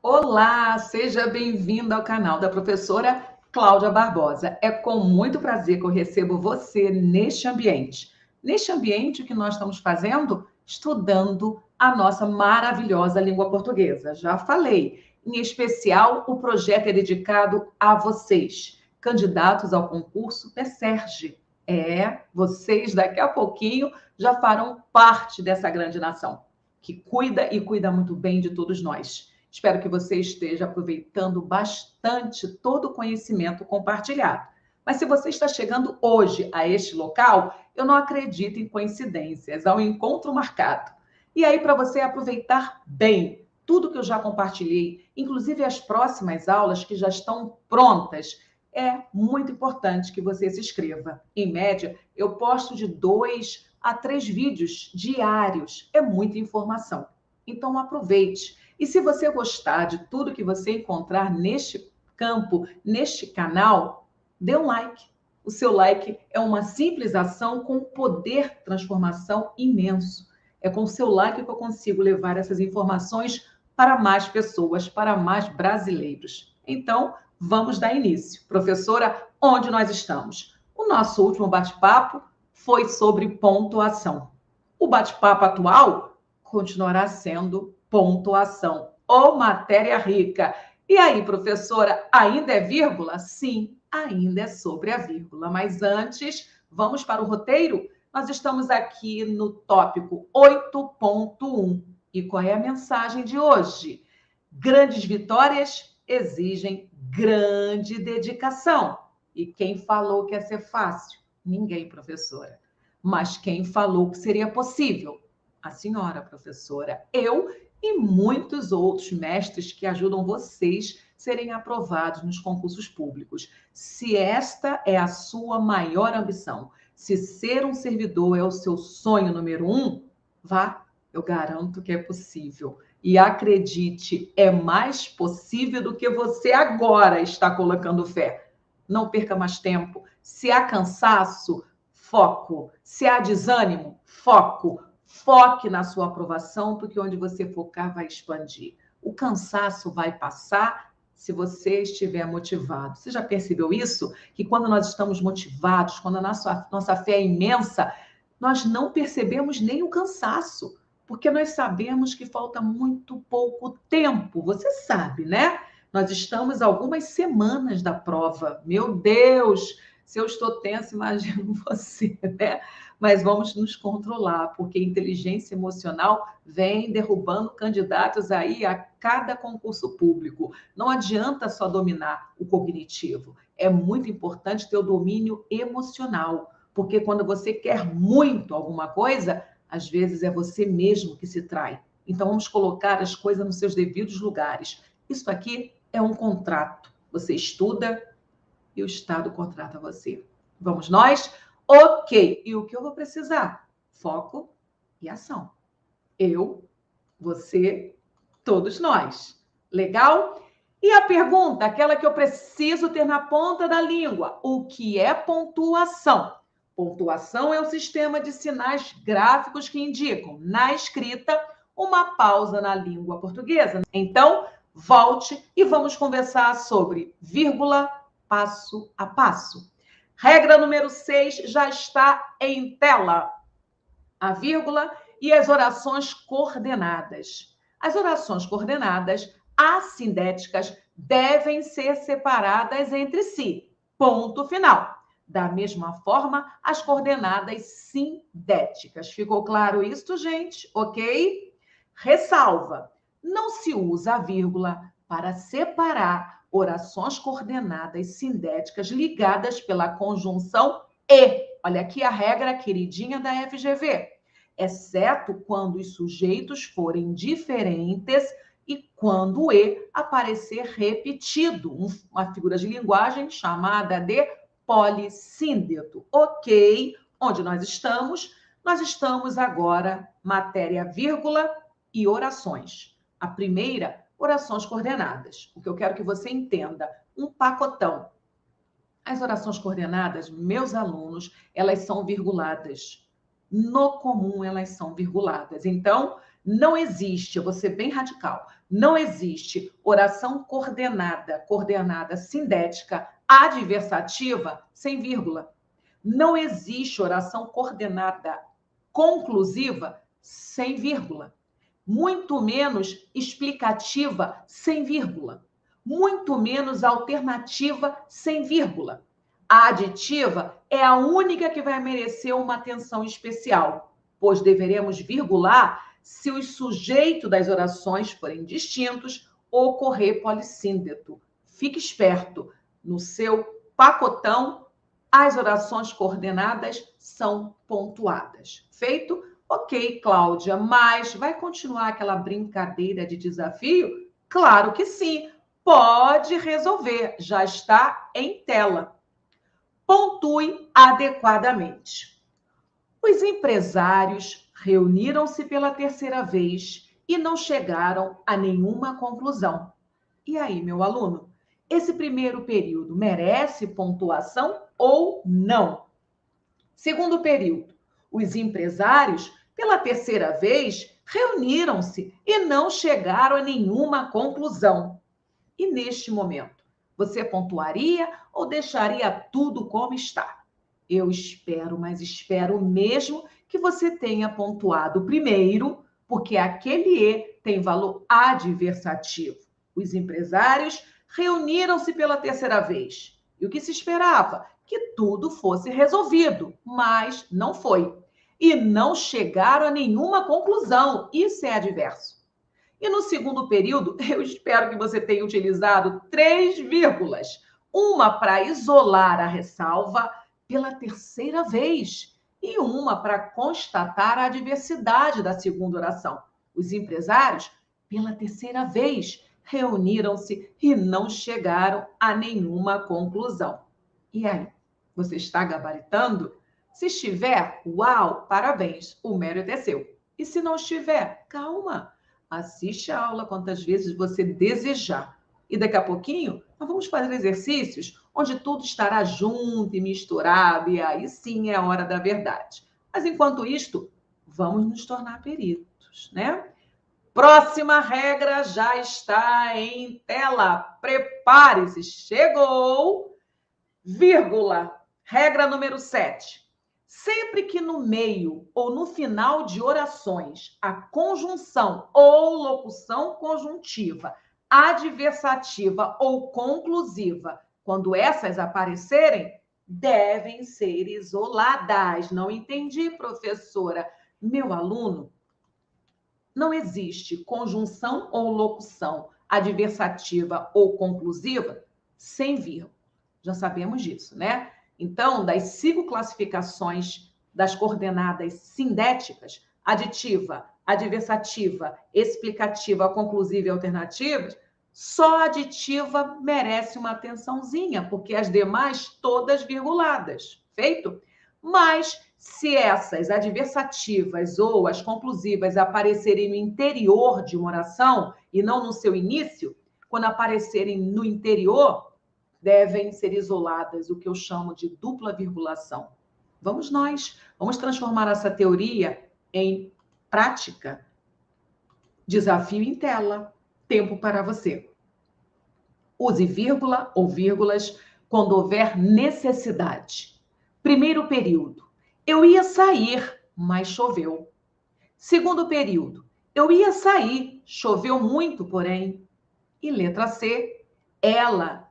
Olá, seja bem-vindo ao canal da professora Cláudia Barbosa. É com muito prazer que eu recebo você neste ambiente. Neste ambiente, o que nós estamos fazendo? Estudando a nossa maravilhosa língua portuguesa. Já falei. Em especial, o projeto é dedicado a vocês, candidatos ao concurso PESERG. Vocês daqui a pouquinho já farão parte dessa grande nação, que cuida e cuida muito bem de todos nós. Espero que você esteja aproveitando bastante todo o conhecimento compartilhado. Mas se você está chegando hoje a este local, eu não acredito em coincidências, há um encontro marcado. E aí, para você aproveitar bem tudo que eu já compartilhei, inclusive as próximas aulas que já estão prontas, é muito importante que você se inscreva. Em média, eu posto de 2 a 3 vídeos diários. É muita informação. Então, aproveite. E se você gostar de tudo que você encontrar neste campo, neste canal, dê um like. O seu like é uma simples ação com poder de transformação imenso. É com o seu like que eu consigo levar essas informações para mais pessoas, para mais brasileiros. Então, vamos dar início. Professora, onde nós estamos? O nosso último bate-papo foi sobre pontuação. O bate-papo atual continuará sendo pontuação ou matéria rica. E aí, professora, ainda é vírgula? Sim, ainda é sobre a vírgula. Mas antes, vamos para o roteiro? Nós estamos aqui no tópico 8.1. E qual é a mensagem de hoje? Grandes vitórias exigem grande dedicação. E quem falou que ia ser fácil? Ninguém, professora. Mas quem falou que seria possível? A senhora, professora. Eu e muitos outros mestres que ajudam vocês serem aprovados nos concursos públicos. Se esta é a sua maior ambição, se ser um servidor é o seu sonho número 1, vá, eu garanto que é possível. E acredite, é mais possível do que você agora está colocando fé. Não perca mais tempo. Se há cansaço, foco. Se há desânimo, foco. Foque na sua aprovação, porque onde você focar vai expandir. O cansaço vai passar se você estiver motivado. Você já percebeu isso? Que quando nós estamos motivados, quando a nossa fé é imensa, nós não percebemos nem o cansaço, porque nós sabemos que falta muito pouco tempo. Você sabe, né? Nós estamos a algumas semanas da prova. Meu Deus, se eu estou tensa, imagino você, né? Mas vamos nos controlar, porque inteligência emocional vem derrubando candidatos aí a cada concurso público. Não adianta só dominar o cognitivo, é muito importante ter o domínio emocional, porque quando você quer muito alguma coisa, às vezes é você mesmo que se trai. Então vamos colocar as coisas nos seus devidos lugares. Isso aqui é um contrato. Você estuda e o Estado contrata você. Vamos nós? Ok. E o que eu vou precisar? Foco e ação. Eu, você, todos nós. Legal? E a pergunta, aquela que eu preciso ter na ponta da língua: o que é pontuação? Pontuação é um sistema de sinais gráficos que indicam, na escrita, uma pausa na língua portuguesa. Então, volte e vamos conversar sobre vírgula, passo a passo. Regra número 6 já está em tela. A vírgula e as orações coordenadas. As orações coordenadas assindéticas devem ser separadas entre si. Ponto final. Da mesma forma, as coordenadas sindéticas. Ficou claro isso, gente? Ok? Ressalva: não se usa a vírgula para separar orações coordenadas sindéticas ligadas pela conjunção e. Olha aqui a regra queridinha da FGV. Exceto quando os sujeitos forem diferentes e quando o e aparecer repetido, uma figura de linguagem chamada de polissíndeto. Ok, onde nós estamos? Nós estamos agora, matéria, vírgula e orações. A primeira, orações coordenadas. O que eu quero que você entenda, um pacotão. As orações coordenadas, meus alunos, elas são virguladas. No comum, elas são virguladas. Então, Não existe, eu vou ser bem radical, não existe oração coordenada sindética adversativa sem vírgula. Não existe oração coordenada conclusiva sem vírgula. Muito menos explicativa sem vírgula. Muito menos alternativa sem vírgula. A aditiva é a única que vai merecer uma atenção especial, pois deveremos virgular se os sujeitos das orações forem distintos ou ocorrer polissíndeto. Fique esperto, no seu pacotão, as orações coordenadas são pontuadas. Feito? Ok, Cláudia, mas vai continuar aquela brincadeira de desafio? Claro que sim, pode resolver, já está em tela. Pontue adequadamente. Os empresários reuniram-se pela terceira vez e não chegaram a nenhuma conclusão. E aí, meu aluno, esse primeiro período merece pontuação ou não? Segundo período, os empresários, pela terceira vez, reuniram-se e não chegaram a nenhuma conclusão. E neste momento, você pontuaria ou deixaria tudo como está? Eu espero, mas espero mesmo que você tenha pontuado primeiro, porque aquele E tem valor adversativo. Os empresários reuniram-se pela terceira vez. E o que se esperava? Que tudo fosse resolvido, mas não foi. E não chegaram a nenhuma conclusão. Isso é adverso. E no segundo período, eu espero que você tenha utilizado 3 vírgulas. Uma para isolar a ressalva pela terceira vez e uma para constatar a adversidade da segunda oração. Os empresários, pela terceira vez, reuniram-se e não chegaram a nenhuma conclusão. E aí, você está gabaritando? Se estiver, uau, parabéns, o mérito é seu. E se não estiver, calma. Assiste a aula quantas vezes você desejar. E daqui a pouquinho, nós vamos fazer exercícios onde tudo estará junto e misturado, e aí sim é a hora da verdade. Mas enquanto isto, vamos nos tornar peritos, né? Próxima regra já está em tela. Prepare-se, chegou, vírgula. Regra número 7. Sempre que no meio ou no final de orações a conjunção ou locução conjuntiva, adversativa ou conclusiva, quando essas aparecerem, devem ser isoladas. Não entendi, professora. Meu aluno, não existe conjunção ou locução adversativa ou conclusiva sem vírgula. Já sabemos disso, né? Então, das 5 classificações das coordenadas sindéticas, aditiva, adversativa, explicativa, conclusiva e alternativas, só a aditiva merece uma atençãozinha, porque as demais todas virguladas. Feito? Mas se essas adversativas ou as conclusivas aparecerem no interior de uma oração e não no seu início, quando aparecerem no interior, devem ser isoladas, o que eu chamo de dupla virgulação. Vamos transformar essa teoria em prática. Desafio em tela, tempo para você. Use vírgula ou vírgulas quando houver necessidade. Primeiro período, eu ia sair, mas choveu. Segundo período, eu ia sair, choveu muito, porém. E letra C, ela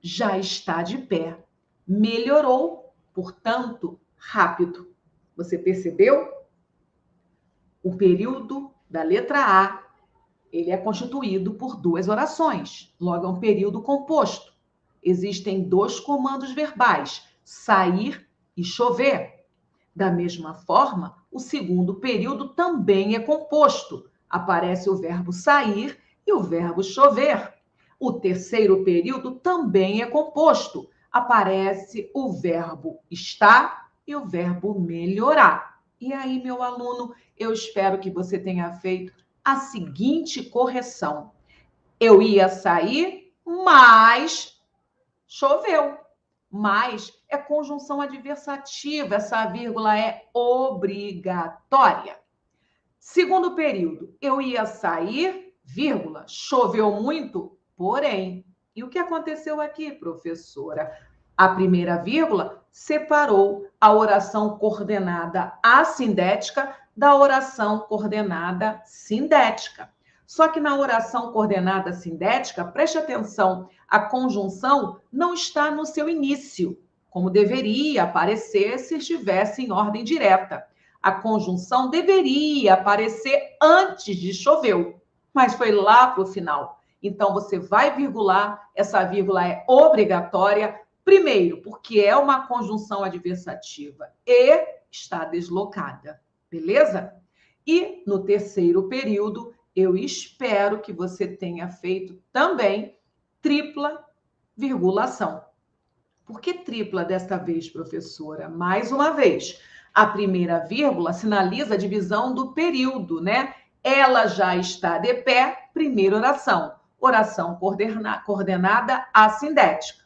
já está de pé. Melhorou, portanto, rápido. Você percebeu? O período da letra A, ele é constituído por 2 orações. Logo, é um período composto. Existem 2 comandos verbais, sair e chover. Da mesma forma, o segundo período também é composto. Aparece o verbo sair e o verbo chover. O terceiro período também é composto. Aparece o verbo estar e o verbo melhorar. E aí, meu aluno, eu espero que você tenha feito a seguinte correção. Eu ia sair, mas choveu. Mas é conjunção adversativa, essa vírgula é obrigatória. Segundo período, eu ia sair, vírgula, choveu muito, porém. E o que aconteceu aqui, professora? A primeira vírgula separou a oração coordenada assindética da oração coordenada sindética. Só que na oração coordenada sindética, preste atenção, a conjunção não está no seu início, como deveria aparecer se estivesse em ordem direta. A conjunção deveria aparecer antes de choveu, mas foi lá para o final. Então, você vai virgular, essa vírgula é obrigatória, primeiro, porque é uma conjunção adversativa e está deslocada, beleza? E no terceiro período, eu espero que você tenha feito também tripla virgulação. Por que tripla desta vez, professora? Mais uma vez, a primeira vírgula sinaliza a divisão do período, né? Ela já está de pé, primeira oração. Oração coordenada assindética.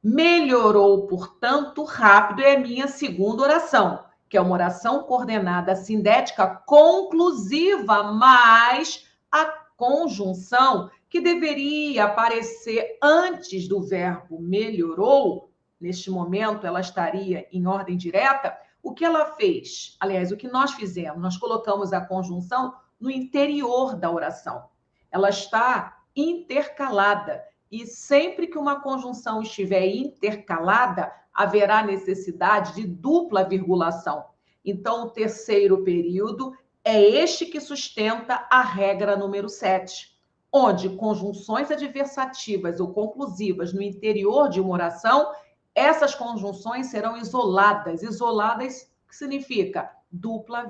Melhorou, portanto, rápido é a minha segunda oração, que é uma oração coordenada assindética conclusiva, mas a conjunção que deveria aparecer antes do verbo melhorou, neste momento ela estaria em ordem direta. O que ela fez? Aliás, o que nós fizemos? Nós colocamos a conjunção no interior da oração. Ela está intercalada. E sempre que uma conjunção estiver intercalada, haverá necessidade de dupla virgulação. Então, o terceiro período é este que sustenta a regra número 7, onde conjunções adversativas ou conclusivas no interior de uma oração, essas conjunções serão isoladas. Isoladas significa dupla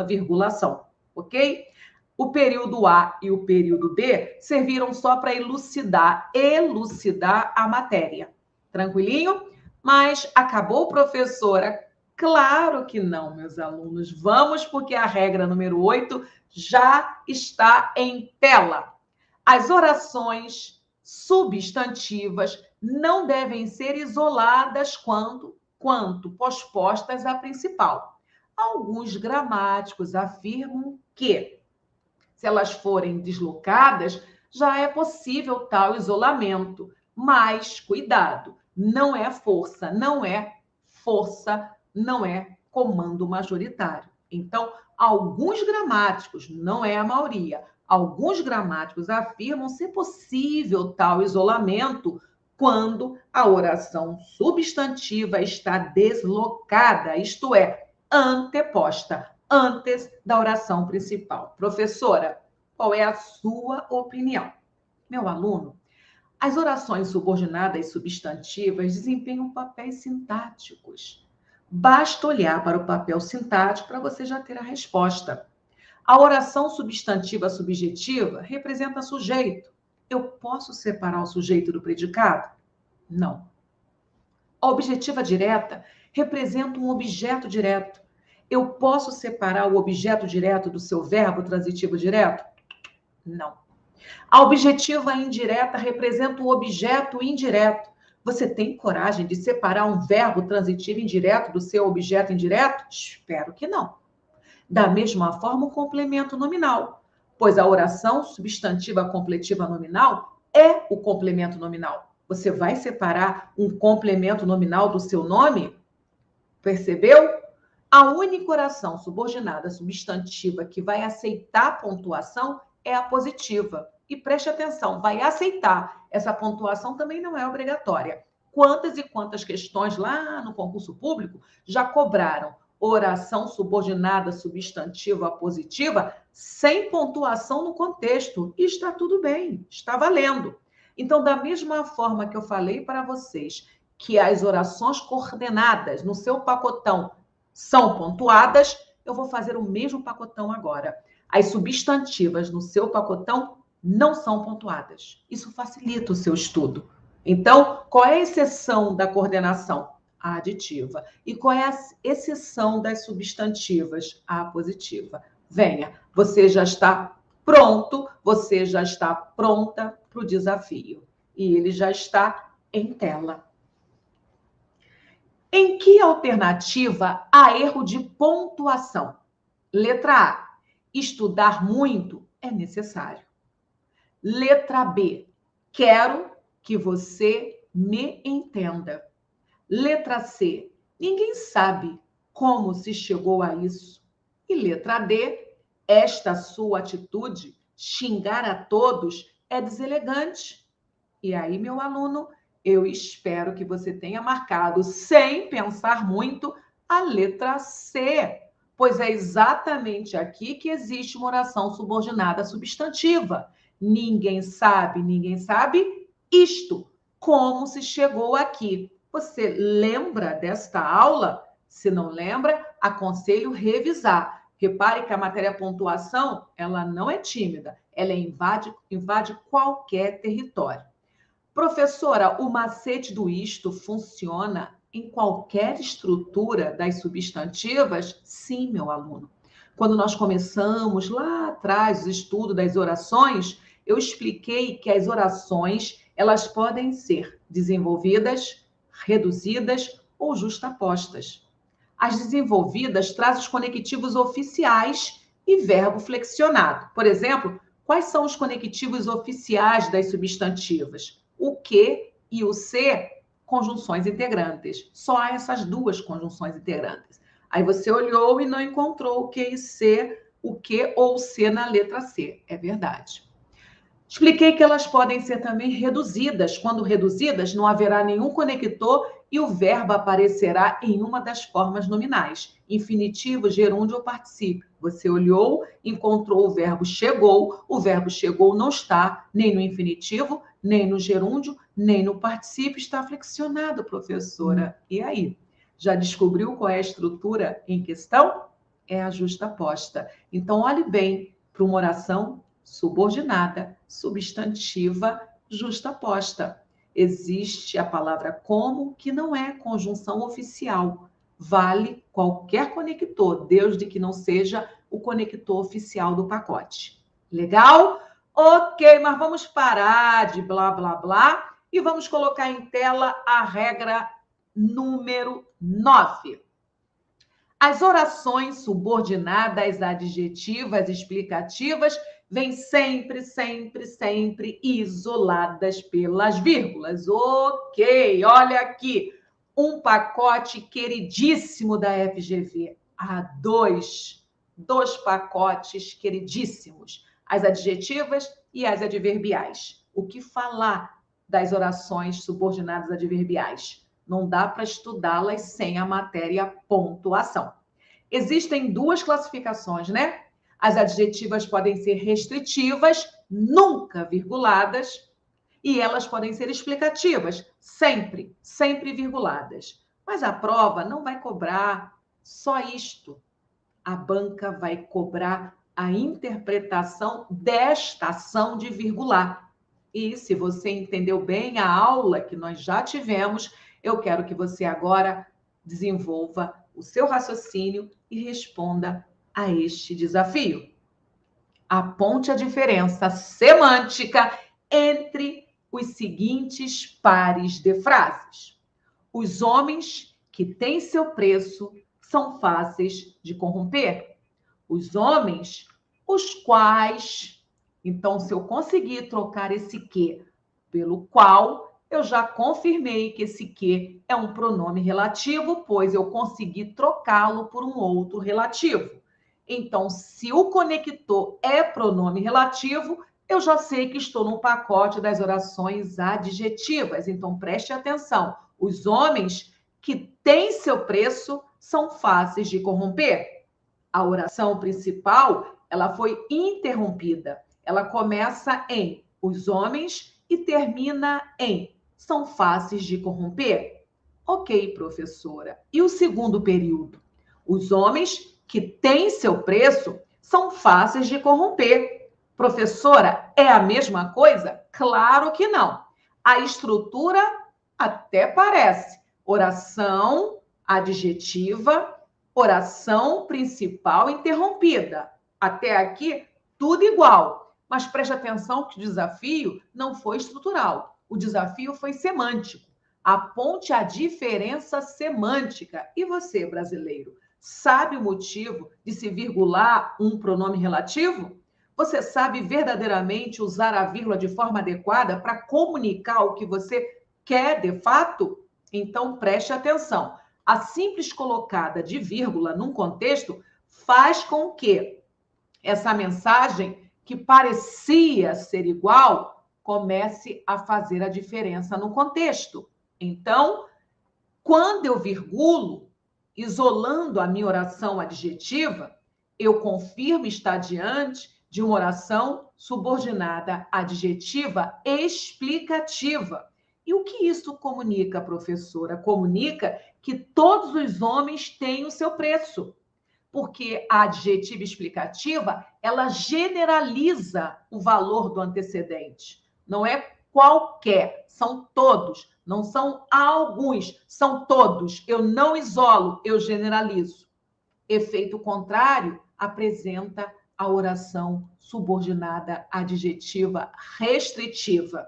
virgulação, ok? O período A e o período B serviram só para elucidar a matéria. Tranquilinho? Mas acabou, professora? Claro que não, meus alunos. Vamos, porque a regra número 8 já está em tela. As orações substantivas não devem ser isoladas quanto pospostas à principal. Alguns gramáticos afirmam que, se elas forem deslocadas, já é possível tal isolamento. Mas, cuidado, não é força, não é comando majoritário. Então, alguns gramáticos, não é a maioria, alguns gramáticos afirmam ser possível tal isolamento quando a oração substantiva está deslocada, isto é, anteposta, antes da oração principal. Professora, qual é a sua opinião? Meu aluno, as orações subordinadas e substantivas desempenham papéis sintáticos. Basta olhar para o papel sintático para você já ter a resposta. A oração substantiva subjetiva representa sujeito. Eu posso separar o sujeito do predicado? Não. A objetiva direta representa um objeto direto. Eu posso separar o objeto direto do seu verbo transitivo direto? Não. A objetiva indireta representa o objeto indireto. Você tem coragem de separar um verbo transitivo indireto do seu objeto indireto? Espero que não. Da mesma forma, o complemento nominal, pois a oração substantiva completiva nominal é o complemento nominal. Você vai separar um complemento nominal do seu nome? Percebeu? A única oração subordinada substantiva que vai aceitar pontuação é a positiva. E preste atenção, vai aceitar. Essa pontuação também não é obrigatória. Quantas e quantas questões lá no concurso público já cobraram oração subordinada substantiva positiva sem pontuação no contexto? E está tudo bem, está valendo. Então, da mesma forma que eu falei para vocês que as orações coordenadas no seu pacotão são pontuadas, eu vou fazer o mesmo pacotão agora. As substantivas no seu pacotão não são pontuadas. Isso facilita o seu estudo. Então, qual é a exceção da coordenação? A aditiva. E qual é a exceção das substantivas? A positiva. Venha, você já está pronto, você já está pronta para o desafio. E ele já está em tela. Em que alternativa há erro de pontuação? Letra A, estudar muito é necessário. Letra B, quero que você me entenda. Letra C, ninguém sabe como se chegou a isso. E letra D, esta sua atitude, xingar a todos, é deselegante. E aí, meu aluno, eu espero que você tenha marcado, sem pensar muito, a letra C, pois é exatamente aqui que existe uma oração subordinada substantiva. Ninguém sabe isto. Como se chegou aqui? Você lembra desta aula? Se não lembra, aconselho revisar. Repare que a matéria pontuação, ela não é tímida, ela invade qualquer território. Professora, o macete do isto funciona em qualquer estrutura das substantivas? Sim, meu aluno. Quando nós começamos lá atrás o estudo das orações, eu expliquei que as orações, elas podem ser desenvolvidas, reduzidas ou justapostas. As desenvolvidas trazem os conectivos oficiais e verbo flexionado. Por exemplo, quais são os conectivos oficiais das substantivas? O que e o se, conjunções integrantes. Só há essas duas conjunções integrantes. Aí você olhou e não encontrou o que e se, o que ou o se na letra C. É verdade. Expliquei que elas podem ser também reduzidas. Quando reduzidas, não haverá nenhum conector e o verbo aparecerá em uma das formas nominais: infinitivo, gerúndio ou particípio. Você olhou, encontrou o verbo chegou não está nem no infinitivo, nem no gerúndio, nem no particípio, está flexionado, professora. E aí? Já descobriu qual é a estrutura em questão? É a justaposta. Então, olhe bem para uma oração subordinada, substantiva, justaposta. Existe a palavra como, que não é conjunção oficial. Vale qualquer conector, desde que não seja o conector oficial do pacote. Legal? Ok, mas vamos parar de blá, blá, blá e vamos colocar em tela a regra número 9. As orações subordinadas adjetivas explicativas vêm sempre, sempre, sempre isoladas pelas vírgulas. Ok, olha aqui, um pacote queridíssimo da FGV. Há dois pacotes queridíssimos, as adjetivas e as adverbiais. O que falar das orações subordinadas adverbiais? Não dá para estudá-las sem a matéria pontuação. Existem duas classificações, né? As adjetivas podem ser restritivas, nunca virguladas, e elas podem ser explicativas, sempre, sempre virguladas. Mas a prova não vai cobrar só isto. A banca vai cobrar a interpretação desta ação de virgular. E se você entendeu bem a aula que nós já tivemos, eu quero que você agora desenvolva o seu raciocínio e responda a este desafio. Aponte a diferença semântica entre os seguintes pares de frases. Os homens que têm seu preço são fáceis de corromper. Os homens, os quais... Então, se eu conseguir trocar esse que pelo qual, eu já confirmei que esse que é um pronome relativo, pois eu consegui trocá-lo por um outro relativo. Então, se o conector é pronome relativo, eu já sei que estou no pacote das orações adjetivas. Então, preste atenção. Os homens que têm seu preço são fáceis de corromper. A oração principal, ela foi interrompida. Ela começa em os homens e termina em são fáceis de corromper. Ok, professora. E o segundo período? Os homens que têm seu preço são fáceis de corromper. Professora, é a mesma coisa? Claro que não. A estrutura até parece. Oração adjetiva, oração principal interrompida. Até aqui, tudo igual. Mas preste atenção que o desafio não foi estrutural. O desafio foi semântico. Aponte a diferença semântica. E você, brasileiro, Sabe o motivo de se virgular um pronome relativo? Você sabe verdadeiramente usar a vírgula de forma adequada para comunicar o que você quer de fato? Então preste atenção. A simples colocada de vírgula num contexto faz com que essa mensagem, que parecia ser igual, comece a fazer a diferença no contexto. Então, quando eu virgulo, isolando a minha oração adjetiva, eu confirmo estar diante de uma oração subordinada adjetiva explicativa. E o que isso comunica, professora? Comunica que todos os homens têm o seu preço, porque a adjetiva explicativa, ela generaliza o valor do antecedente. Não é qualquer, são todos, não são alguns, são todos. Eu não isolo, eu generalizo. Efeito contrário apresenta a oração subordinada adjetiva restritiva.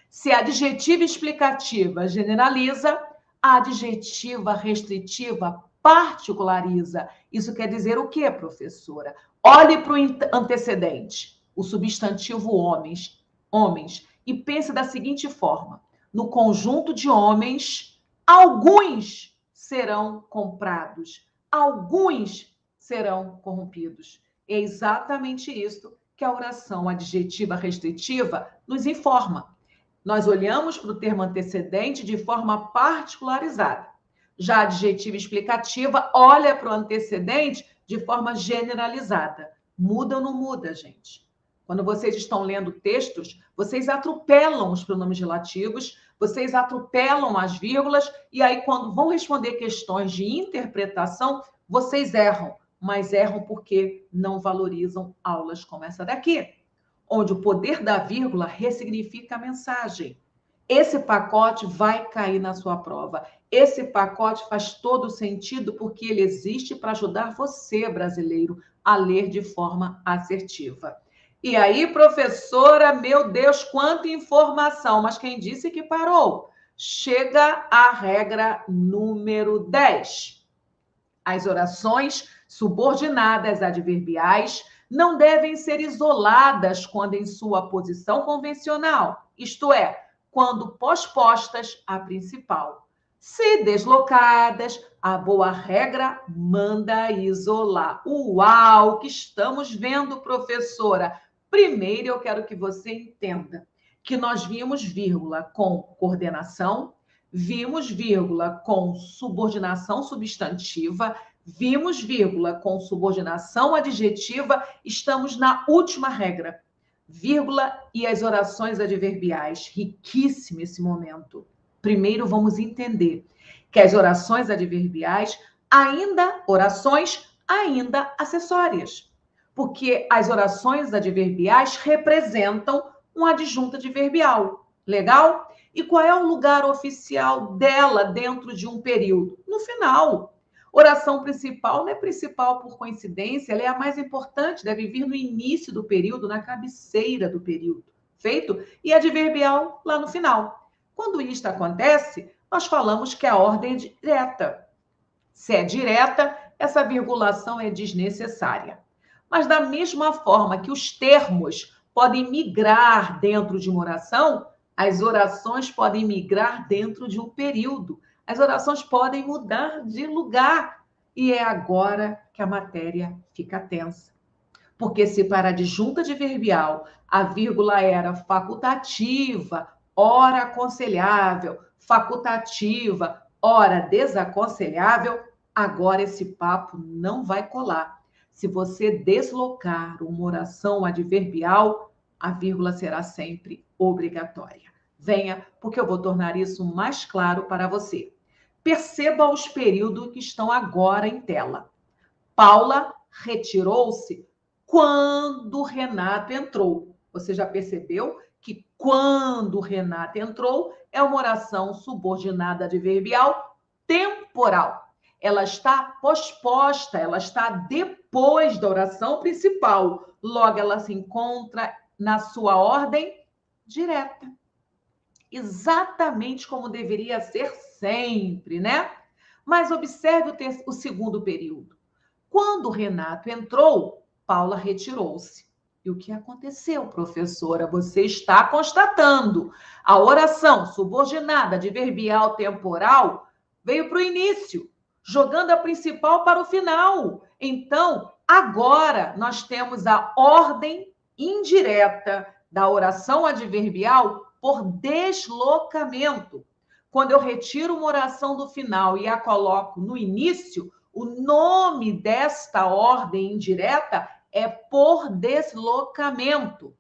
Se a adjetiva explicativa generaliza, a adjetiva restritiva particulariza. Isso quer dizer o quê, professora? Olhe para o antecedente, o substantivo homens, e pense da seguinte forma: no conjunto de homens, alguns serão comprados, alguns serão corrompidos. É exatamente isso que a oração adjetiva restritiva nos informa. Nós olhamos para o termo antecedente de forma particularizada. Já a adjetiva explicativa olha para o antecedente de forma generalizada. Muda ou não muda, gente? Quando vocês estão lendo textos, vocês atropelam os pronomes relativos, vocês atropelam as vírgulas, e aí, quando vão responder questões de interpretação, vocês erram, mas erram porque não valorizam aulas como essa daqui, onde o poder da vírgula ressignifica a mensagem. Esse pacote vai cair na sua prova. Esse pacote faz todo sentido porque ele existe para ajudar você, brasileiro, a ler de forma assertiva. E aí, professora, meu Deus, quanta informação, mas quem disse que parou? Chega a regra número 10. As orações subordinadas adverbiais não devem ser isoladas quando em sua posição convencional, isto é, quando pospostas à principal. Se deslocadas, a boa regra manda isolar. Uau, o que estamos vendo, professora? Primeiro, eu quero que você entenda que nós vimos vírgula com coordenação, vimos vírgula com subordinação substantiva, vimos vírgula com subordinação adjetiva, estamos na última regra, vírgula e as orações adverbiais. Riquíssimo esse momento. Primeiro vamos entender que as orações adverbiais orações ainda acessórias, porque as orações adverbiais representam um adjunto adverbial. Legal? E qual é o lugar oficial dela dentro de um período? No final. Oração principal não é principal por coincidência, ela é a mais importante, deve vir no início do período, na cabeceira do período. Feito? E adverbial lá no final. Quando isto acontece, nós falamos que a ordem é direta. Se é direta, essa virgulação é desnecessária. Mas da mesma forma que os termos podem migrar dentro de uma oração, as orações podem migrar dentro de um período. As orações podem mudar de lugar. E é agora que a matéria fica tensa. Porque se para a adjunta adverbial a vírgula era facultativa, ora aconselhável, facultativa, ora desaconselhável, agora esse papo não vai colar. Se você deslocar uma oração adverbial, a vírgula será sempre obrigatória. Venha, porque eu vou tornar isso mais claro para você. Perceba os períodos que estão agora em tela. Paula retirou-se quando Renato entrou. Você já percebeu que quando Renato entrou é uma oração subordinada adverbial temporal. Ela está posposta, ela está depois da oração principal. Logo, ela se encontra na sua ordem direta. Exatamente como deveria ser sempre, né? Mas observe o segundo período. Quando Renato entrou, Paula retirou-se. E o que aconteceu, professora? Você está constatando. A oração subordinada adverbial temporal veio para o início, jogando a principal para o final. Então, agora nós temos a ordem indireta da oração adverbial por deslocamento. Quando eu retiro uma oração do final e a coloco no início, o nome desta ordem indireta é por deslocamento.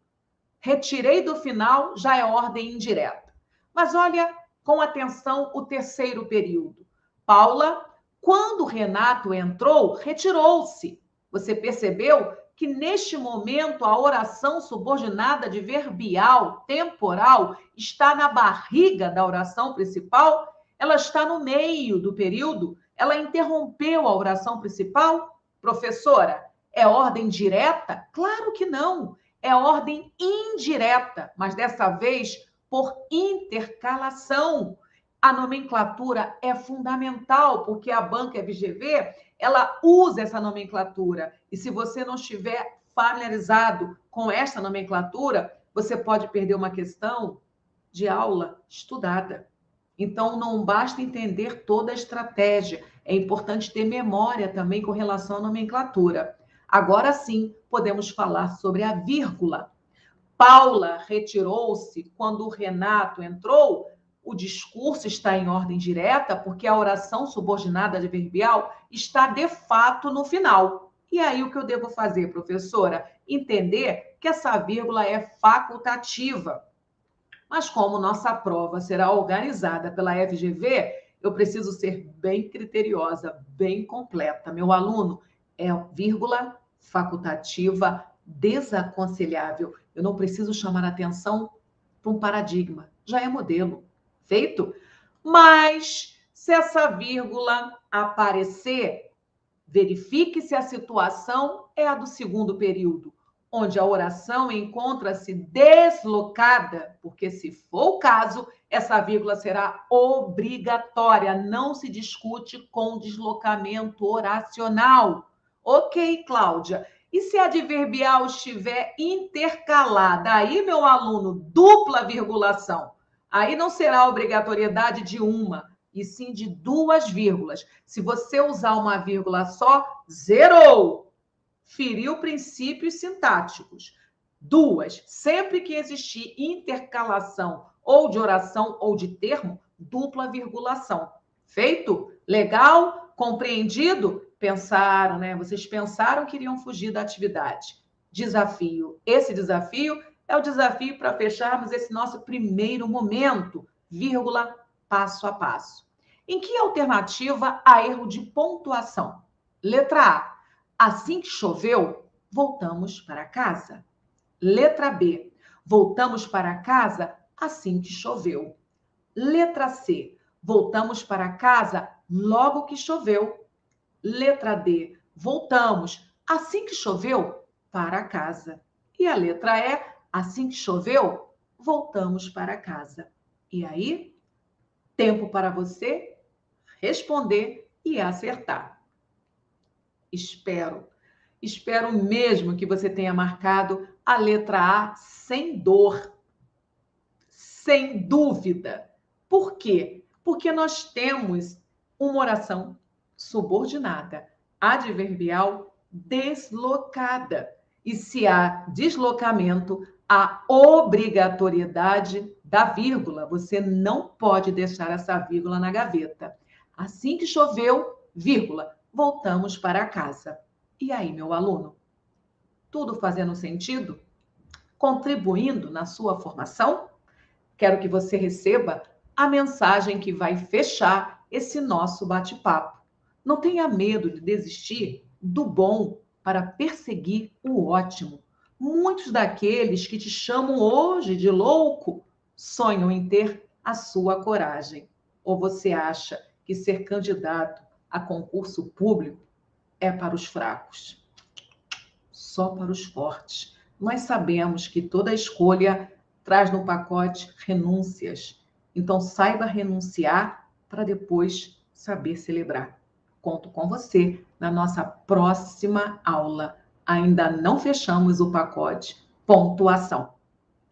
Retirei do final, já é ordem indireta. Mas olha com atenção o terceiro período. Paula, quando Renato entrou, retirou-se. Você percebeu que neste momento a oração subordinada adverbial temporal está na barriga da oração principal? Ela está no meio do período? Ela interrompeu a oração principal? Professora, é ordem direta? Claro que não. É ordem indireta, mas dessa vez por intercalação. A nomenclatura é fundamental, porque a banca FGV, ela usa essa nomenclatura. E se você não estiver familiarizado com esta nomenclatura, você pode perder uma questão de aula estudada. Então, não basta entender toda a estratégia, é importante ter memória também com relação à nomenclatura. Agora sim, podemos falar sobre a vírgula. Paula retirou-se quando o Renato entrou. O discurso está em ordem direta, porque a oração subordinada adverbial está de fato no final. E aí, o que eu devo fazer, professora? Entender que essa vírgula é facultativa. Mas como nossa prova será organizada pela FGV, eu preciso ser bem criteriosa, bem completa. Meu aluno, é vírgula facultativa desaconselhável. Eu não preciso chamar atenção para um paradigma, já é modelo. Feito? Mas se essa vírgula aparecer, verifique se a situação é a do segundo período, onde a oração encontra-se deslocada, porque se for o caso, essa vírgula será obrigatória, não se discute com deslocamento oracional. Ok, Cláudia. E se a adverbial estiver intercalada? Aí, meu aluno, dupla virgulação. Aí não será obrigatoriedade de uma, e sim de duas vírgulas. Se você usar uma vírgula só, zerou. Feriu princípios sintáticos. Duas, sempre que existir intercalação ou de oração ou de termo, dupla virgulação. Feito? Legal? Compreendido? Pensaram, né? Vocês pensaram que iriam fugir da atividade. Desafio. Esse desafio é o desafio para fecharmos esse nosso primeiro momento, vírgula, passo a passo. Em que alternativa há erro de pontuação? Letra A. Assim que choveu, voltamos para casa. Letra B. Voltamos para casa assim que choveu. Letra C. Voltamos para casa logo que choveu. Letra D. Voltamos assim que choveu para casa. E a letra E. Assim que choveu, voltamos para casa. E aí, tempo para você responder e acertar. Espero mesmo que você tenha marcado a letra A sem dor, sem dúvida. Por quê? Porque nós temos uma oração subordinada, adverbial deslocada. E se há deslocamento, há obrigatoriedade da vírgula. Você não pode deixar essa vírgula na gaveta. Assim que choveu, vírgula, voltamos para casa. E aí, meu aluno? Tudo fazendo sentido? Contribuindo na sua formação? Quero que você receba a mensagem que vai fechar esse nosso bate-papo. Não tenha medo de desistir do bom para perseguir o ótimo. Muitos daqueles que te chamam hoje de louco sonham em ter a sua coragem. Ou você acha que ser candidato a concurso público é para os fracos? Só para os fortes. Nós sabemos que toda escolha traz no pacote renúncias. Então, saiba renunciar para depois saber celebrar. conto com você na nossa próxima aula. Ainda não fechamos o pacote pontuação.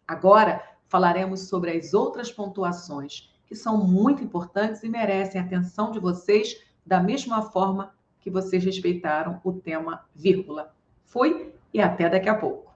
Agora falaremos sobre as outras pontuações, que são muito importantes e merecem a atenção de vocês da mesma forma que vocês respeitaram o tema vírgula. Fui e até daqui a pouco.